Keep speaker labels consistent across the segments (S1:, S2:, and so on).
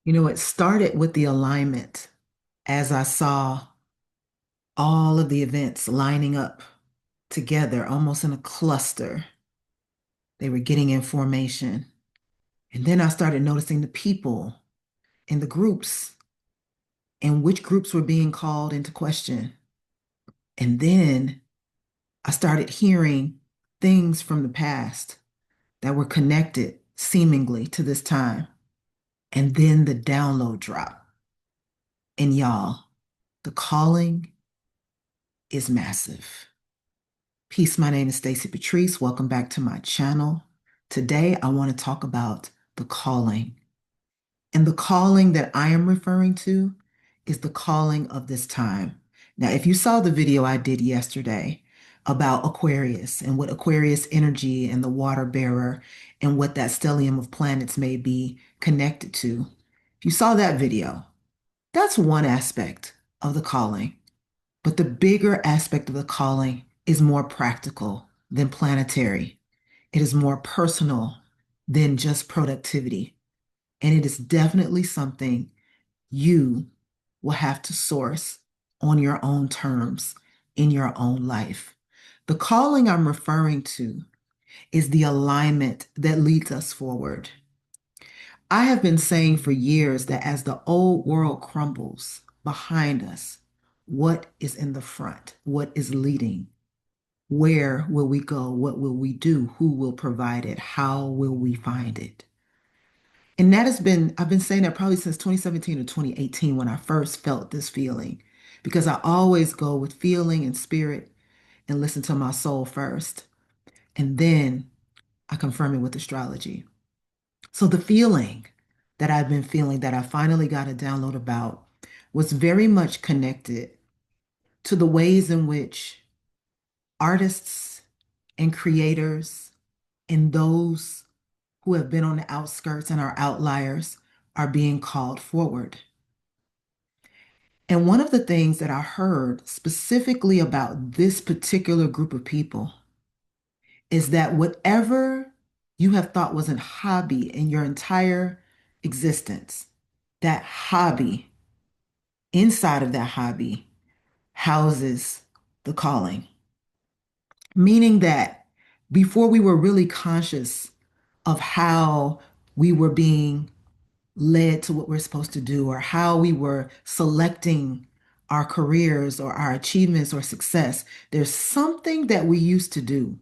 S1: It started with the alignment as I saw all of the events lining up together, almost in a cluster. They were getting in formation. And then I started noticing the people in the groups and which groups were being called into question. And then I started hearing things from the past that were connected seemingly to this time. And then the download drop. And y'all, the calling is massive. Peace, my name is Stacy Patrice. Welcome back to my channel. Today, I want to talk about the calling. And the calling that I am referring to is the calling of this time. Now, if you saw the video I did yesterday about Aquarius and what Aquarius energy and the water bearer and what that stellium of planets may be connected to, if you saw that video, that's one aspect of the calling. But the bigger aspect of the calling is more practical than planetary. It is more personal than just productivity. And it is definitely something you will have to source on your own terms in your own life. The calling I'm referring to is the alignment that leads us forward. I have been saying for years that as the old world crumbles behind us, what is in the front? What is leading? Where will we go? What will we do? Who will provide it? How will we find it? And I've been saying that probably since 2017 or 2018 when I first felt this feeling, because I always go with feeling and spirit and listen to my soul first. And then I confirm it with astrology. So the feeling that I've been feeling that I finally got a download about was very much connected to the ways in which artists and creators and those who have been on the outskirts and are outliers are being called forward. And one of the things that I heard specifically about this particular group of people is that whatever you have thought was a hobby in your entire existence, that hobby, inside of that hobby, houses the calling. Meaning that before we were really conscious of how we were being led to what we're supposed to do or how we were selecting our careers or our achievements or success, there's something that we used to do.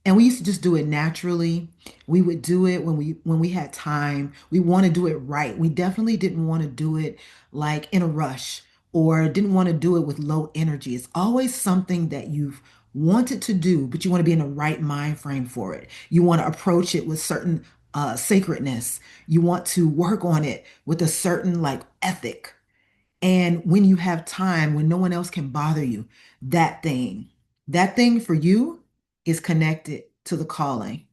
S1: And we used to just do it naturally. We would do it when we had time. We want to do it right. We definitely didn't want to do it like in a rush or didn't want to do it with low energy. It's always something that you've wanted to do, but you want to be in the right mind frame for it. You want to approach it with certain sacredness. You want to work on it with a certain like ethic. And when you have time, when no one else can bother you, that thing for you is connected to the calling.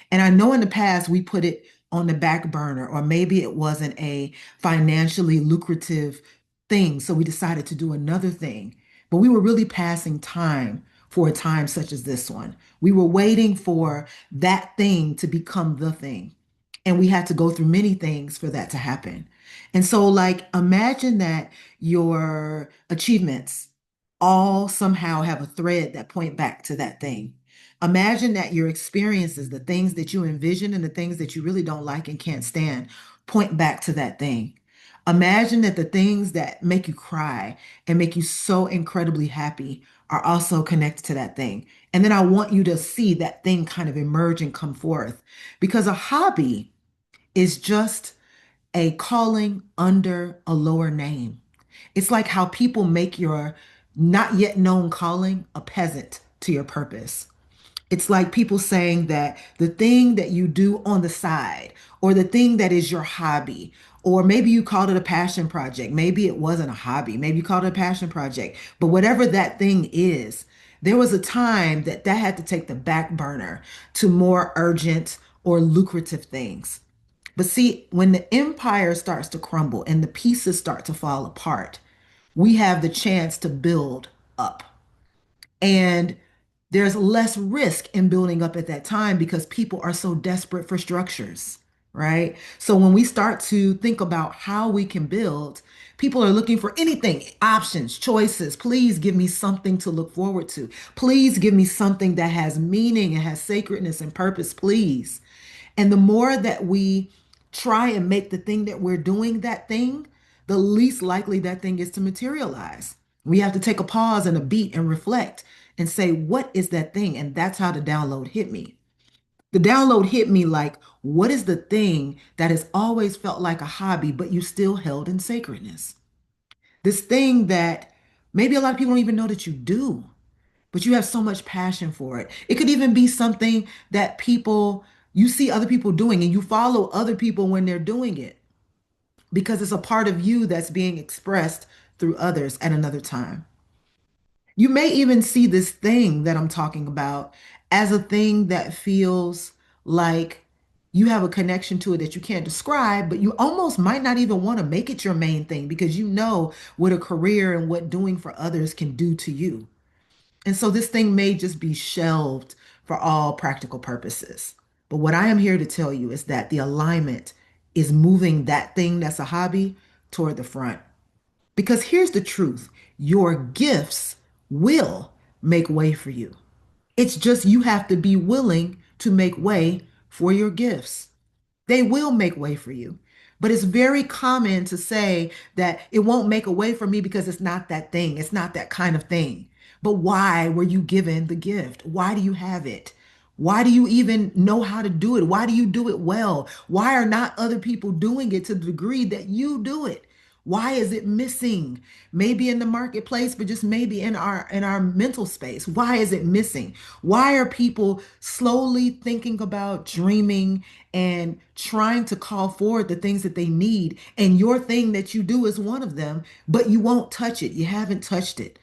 S1: And I know in the past we put it on the back burner, or maybe it wasn't a financially lucrative thing. So we decided to do another thing. But we were really passing time for a time such as this one. We were waiting for that thing to become the thing. And we had to go through many things for that to happen. And so, like, imagine that your achievements all somehow have a thread that point back to that thing. Imagine that your experiences, the things that you envision and the things that you really don't like and can't stand, point back to that thing. Imagine that the things that make you cry and make you so incredibly happy are also connected to that thing. And then I want you to see that thing kind of emerge and come forth because a hobby is just a calling under a lower name. It's like how people make your not yet known calling a peasant to your purpose. It's like people saying that the thing that you do on the side, or the thing that is your hobby, or maybe you called it a passion project. Maybe it wasn't a hobby. Maybe you called it a passion project. But whatever that thing is, there was a time that that had to take the back burner to more urgent or lucrative things. But see, when the empire starts to crumble and the pieces start to fall apart, we have the chance to build up. And there's less risk in building up at that time because people are so desperate for structures. right? So when we start to think about how we can build, people are looking for anything, options, choices. Please give me something to look forward to. Please give me something that has meaning and has sacredness and purpose, please. And the more that we try and make the thing that we're doing that thing, the least likely that thing is to materialize. We have to take a pause and a beat and reflect and say, what is that thing? And that's how the download hit me. The download hit me like, what is the thing that has always felt like a hobby, but you still held in sacredness? This thing that maybe a lot of people don't even know that you do, but you have so much passion for it. It could even be something that you see other people doing and you follow other people when they're doing it because it's a part of you that's being expressed through others at another time. You may even see this thing that I'm talking about as a thing that feels like you have a connection to it that you can't describe, but you almost might not even want to make it your main thing because you know what a career and what doing for others can do to you. And so this thing may just be shelved for all practical purposes. But what I am here to tell you is that the alignment is moving that thing that's a hobby toward the front. Because here's the truth, your gifts will make way for you. It's just you have to be willing to make way for your gifts. They will make way for you. But it's very common to say that it won't make a way for me because it's not that thing. It's not that kind of thing. But why were you given the gift? Why do you have it? Why do you even know how to do it? Why do you do it well? Why are not other people doing it to the degree that you do it? Why is it missing? Maybe in the marketplace, but just maybe in our mental space. Why is it missing? Why are people slowly thinking about dreaming and trying to call forward the things that they need? And your thing that you do is one of them, but you won't touch it. You haven't touched it.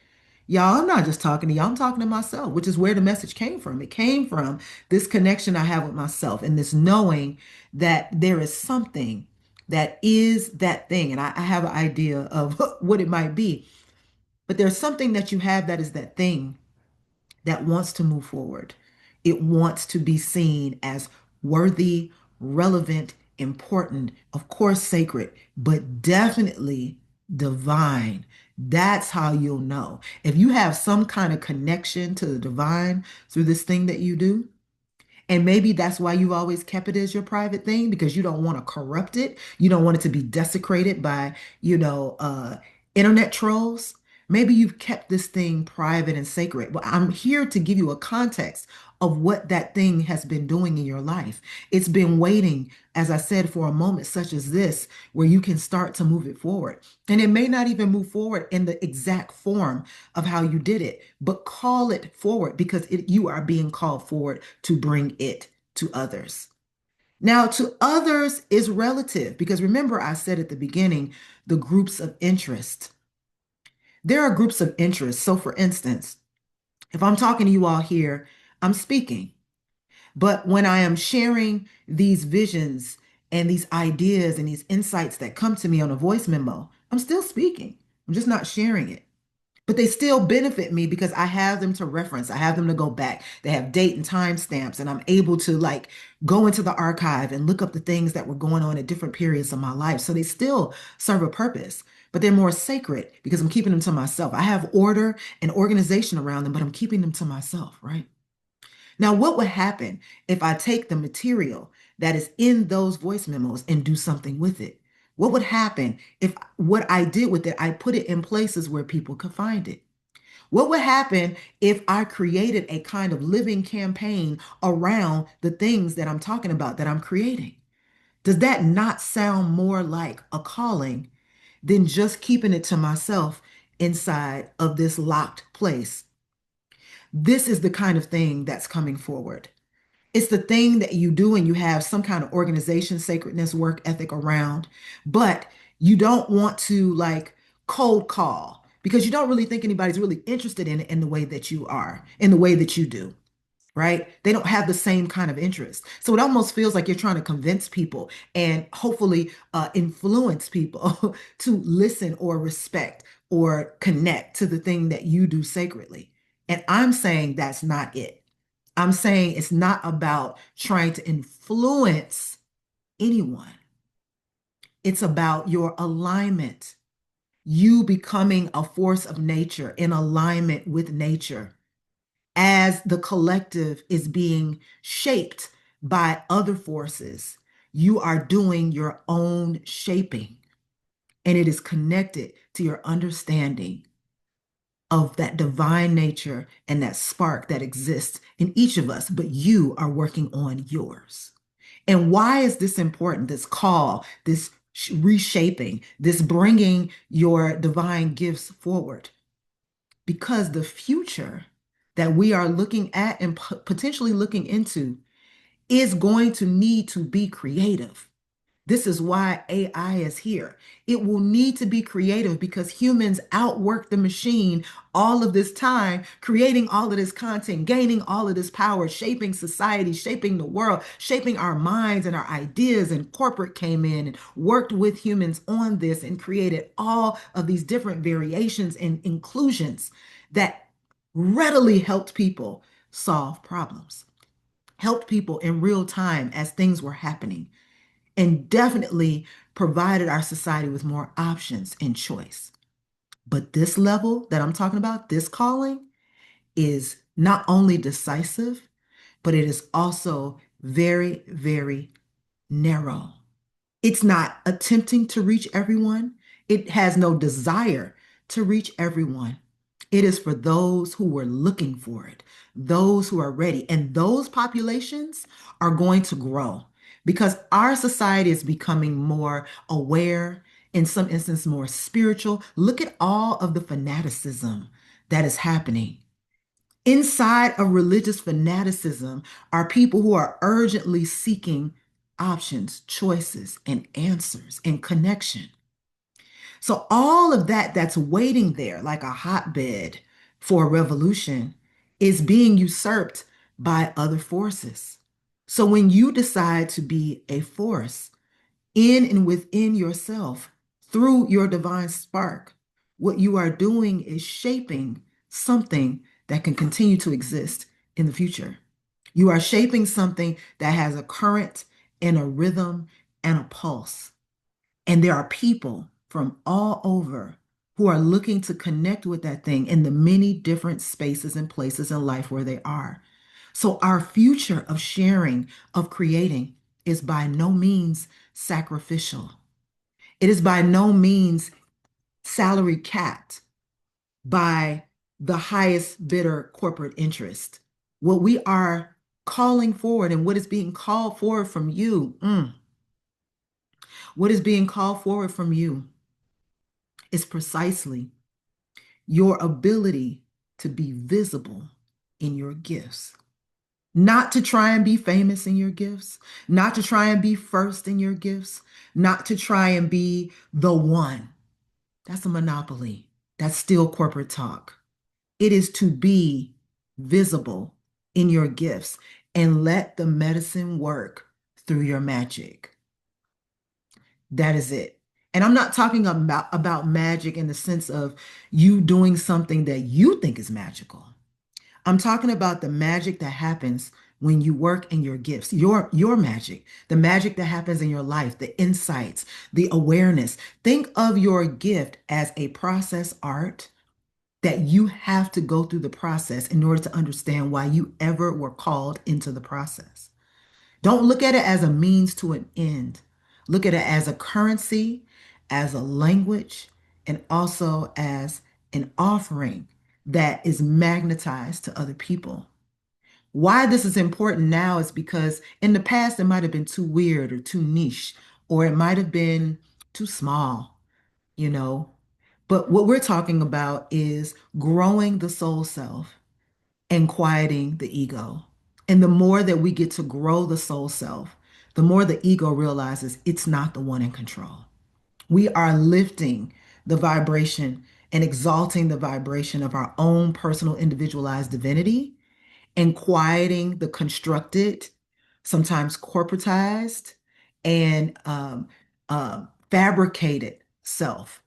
S1: Y'all, I'm not just talking to y'all, I'm talking to myself, which is where the message came from. It came from this connection I have with myself and this knowing that there is something that is that thing. And I have an idea of what it might be, but there's something that you have that is that thing that wants to move forward. It wants to be seen as worthy, relevant, important, of course, sacred, but definitely divine. That's how you'll know. If you have some kind of connection to the divine through this thing that you do, and maybe that's why you've always kept it as your private thing because you don't want to corrupt it. You don't want it to be desecrated by, internet trolls. Maybe you've kept this thing private and sacred. Well, I'm here to give you a context of what that thing has been doing in your life. It's been waiting, as I said, for a moment such as this, where you can start to move it forward. And it may not even move forward in the exact form of how you did it, but call it forward because you are being called forward to bring it to others. Now, to others is relative because remember, I said at the beginning, the groups of interest. There are groups of interest. So, for instance, if I'm talking to you all here, I'm speaking. But when I am sharing these visions and these ideas and these insights that come to me on a voice memo, I'm still speaking. I'm just not sharing it. But they still benefit me because I have them to reference. I have them to go back. They have date and time stamps, and I'm able to like go into the archive and look up the things that were going on at different periods of my life. So they still serve a purpose, but they're more sacred because I'm keeping them to myself. I have order and organization around them, but I'm keeping them to myself, right? Now, what would happen if I take the material that is in those voice memos and do something with it? What would happen if what I did with it, I put it in places where people could find it? What would happen if I created a kind of living campaign around the things that I'm talking about, that I'm creating? Does that not sound more like a calling than just keeping it to myself inside of this locked place? This is the kind of thing that's coming forward. It's the thing that you do and you have some kind of organization, sacredness, work ethic around, but you don't want to like cold call because you don't really think anybody's really interested in it in the way that you are, in the way that you do, right? They don't have the same kind of interest. So it almost feels like you're trying to convince people and hopefully influence people to listen or respect or connect to the thing that you do sacredly. And I'm saying that's not it. I'm saying it's not about trying to influence. anyone. It's about your alignment, you becoming a force of nature in alignment with nature as the collective is being shaped by other forces. You are doing your own shaping, and it is connected to your understanding of that divine nature and that spark that exists in each of us, but you are working on yours. And why is this important? This call, this reshaping, this bringing your divine gifts forward? Because the future that we are looking at and potentially looking into is going to need to be creative. This is why AI is here. It will need to be creative because humans outwork the machine all of this time, creating all of this content, gaining all of this power, shaping society, shaping the world, shaping our minds and our ideas. And corporate came in and worked with humans on this and created all of these different variations and inclusions that readily helped people solve problems, helped people in real time as things were happening, and definitely provided our society with more options and choice. But this level that I'm talking about, this calling, is not only decisive, but it is also very, very narrow. It's not attempting to reach everyone. It has no desire to reach everyone. It is for those who were looking for it, those who are ready. And those populations are going to grow because our society is becoming more aware, in some instances, more spiritual. Look at all of the fanaticism that is happening. Inside of religious fanaticism are people who are urgently seeking options, choices, and answers and connection. So all of that that's waiting there like a hotbed for a revolution is being usurped by other forces. So when you decide to be a force in and within yourself through your divine spark, what you are doing is shaping something that can continue to exist in the future. You are shaping something that has a current and a rhythm and a pulse. And there are people from all over who are looking to connect with that thing in the many different spaces and places in life where they are. So, our future of sharing, of creating, is by no means sacrificial. It is by no means salary capped by the highest bidder corporate interest. What we are calling forward and what is being called forward from you, what is being called forward from you is precisely your ability to be visible in your gifts. Not to try and be famous in your gifts, not to try and be first in your gifts, not to try and be the one. That's a monopoly. That's still corporate talk. It is to be visible in your gifts and let the medicine work through your magic. That is it. And I'm not talking about magic in the sense of you doing something that you think is magical. I'm talking about the magic that happens when you work in your gifts, your magic, the magic that happens in your life, the insights, the awareness. Think of your gift as a process art that you have to go through the process in order to understand why you ever were called into the process. Don't look at it as a means to an end. Look at it as a currency, as a language, and also as an offering that is magnetized to other people. Why this is important now is because in the past it might have been too weird or too niche, or it might have been too small, you know. But what we're talking about is growing the soul self and quieting the ego. And the more that we get to grow the soul self, the more the ego realizes it's not the one in control. We are lifting the vibration and exalting the vibration of our own personal individualized divinity and quieting the constructed, sometimes corporatized and fabricated self.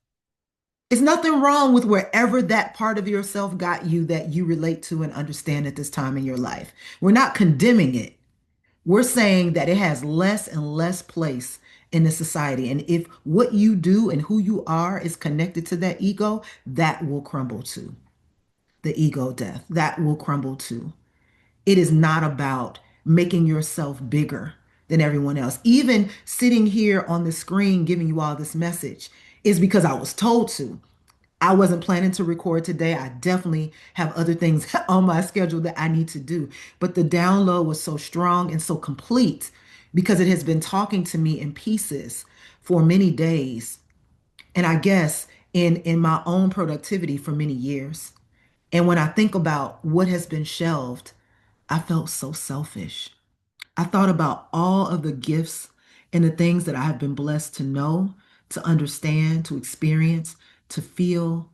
S1: It's nothing wrong with wherever that part of yourself got you that you relate to and understand at this time in your life. We're not condemning it. We're saying that it has less and less place in the society. And if what you do and who you are is connected to that ego, that will crumble too. The ego death, that will crumble too. It is not about making yourself bigger than everyone else. Even sitting here on the screen giving you all this message is because I was told to. I wasn't planning to record today. I definitely have other things on my schedule that I need to do. But the download was so strong and so complete because it has been talking to me in pieces for many days. And I guess in my own productivity for many years. And when I think about what has been shelved, I felt so selfish. I thought about all of the gifts and the things that I have been blessed to know, to understand, to experience, to feel.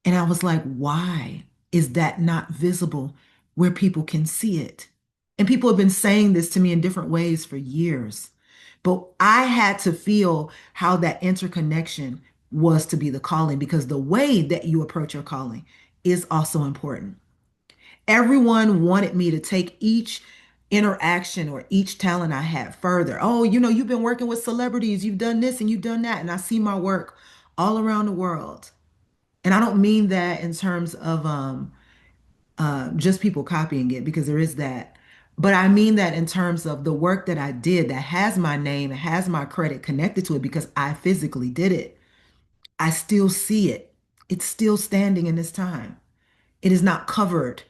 S1: And I was like, why is that not visible where people can see it? And people have been saying this to me in different ways for years. But I had to feel how that interconnection was to be the calling because the way that you approach your calling is also important. Everyone wanted me to take each interaction or each talent I had further. Oh, you've been working with celebrities, you've done this and you've done that. And I see my work all around the world. And I don't mean that in terms of just people copying it, because there is that. But I mean that in terms of the work that I did that has my name, has my credit connected to it because I physically did it. I still see it. It's still standing in this time. It is not covered.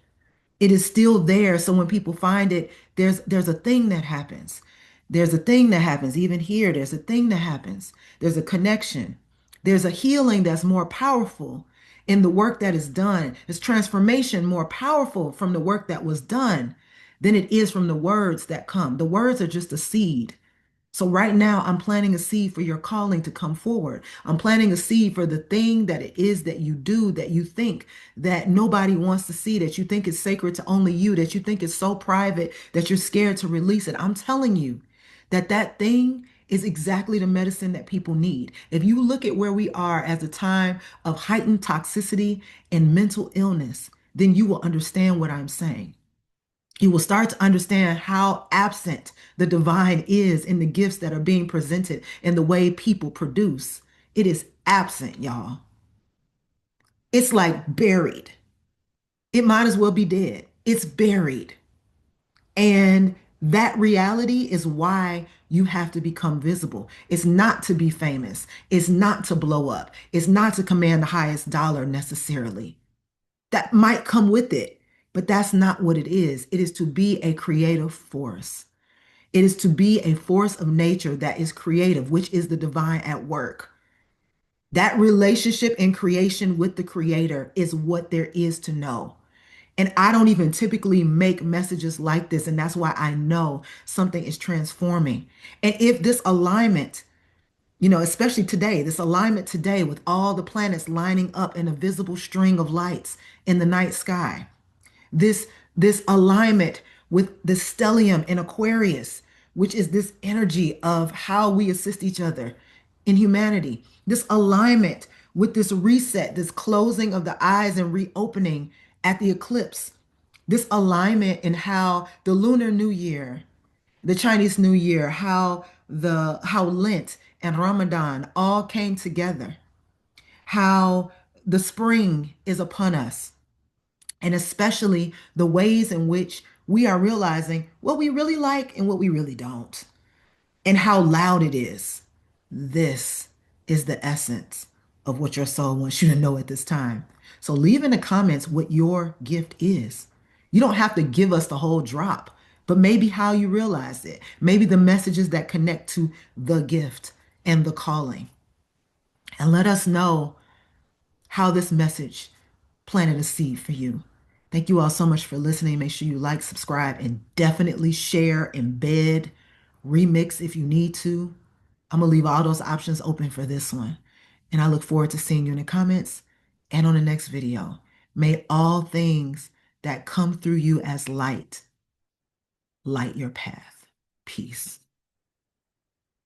S1: It is still there. So when people find it, there's a thing that happens. There's a thing that happens. Even here, there's a thing that happens. There's a connection. There's a healing that's more powerful in the work that is done. There's transformation more powerful from the work that was done than it is from the words that come. The words are just a seed. So right now, I'm planting a seed for your calling to come forward. I'm planting a seed for the thing that it is that you do, that you think that nobody wants to see, that you think is sacred to only you, that you think is so private that you're scared to release it. I'm telling you that that thing is exactly the medicine that people need. If you look at where we are as a time of heightened toxicity and mental illness, then you will understand what I'm saying. You will start to understand how absent the divine is in the gifts that are being presented and the way people produce. It is absent, y'all. It's like buried. It might as well be dead. It's buried. And that reality is why you have to become visible. It's not to be famous. It's not to blow up. It's not to command the highest dollar necessarily. That might come with it, but that's not what it is. It is to be a creative force. It is to be a force of nature that is creative, which is the divine at work. That relationship in creation with the creator is what there is to know. And I don't even typically make messages like this. And that's why I know something is transforming. And if this alignment, especially today, this alignment today with all the planets lining up in a visible string of lights in the night sky, this this alignment with the stellium in Aquarius, which is this energy of how we assist each other in humanity. This alignment with this reset, this closing of the eyes and reopening at the eclipse. This alignment in how the Lunar New Year, the Chinese New Year, how Lent and Ramadan all came together, how the spring is upon us, and especially the ways in which we are realizing what we really like and what we really don't, and how loud it is. This is the essence of what your soul wants you to know at this time. So leave in the comments what your gift is. You don't have to give us the whole drop, but maybe how you realize it, maybe the messages that connect to the gift and the calling. And let us know how this message planted a seed for you. Thank you all so much for listening. Make sure you like, subscribe, and definitely share, embed, remix if you need to. I'm going to leave all those options open for this one. And I look forward to seeing you in the comments and on the next video. May all things that come through you as light light your path. Peace.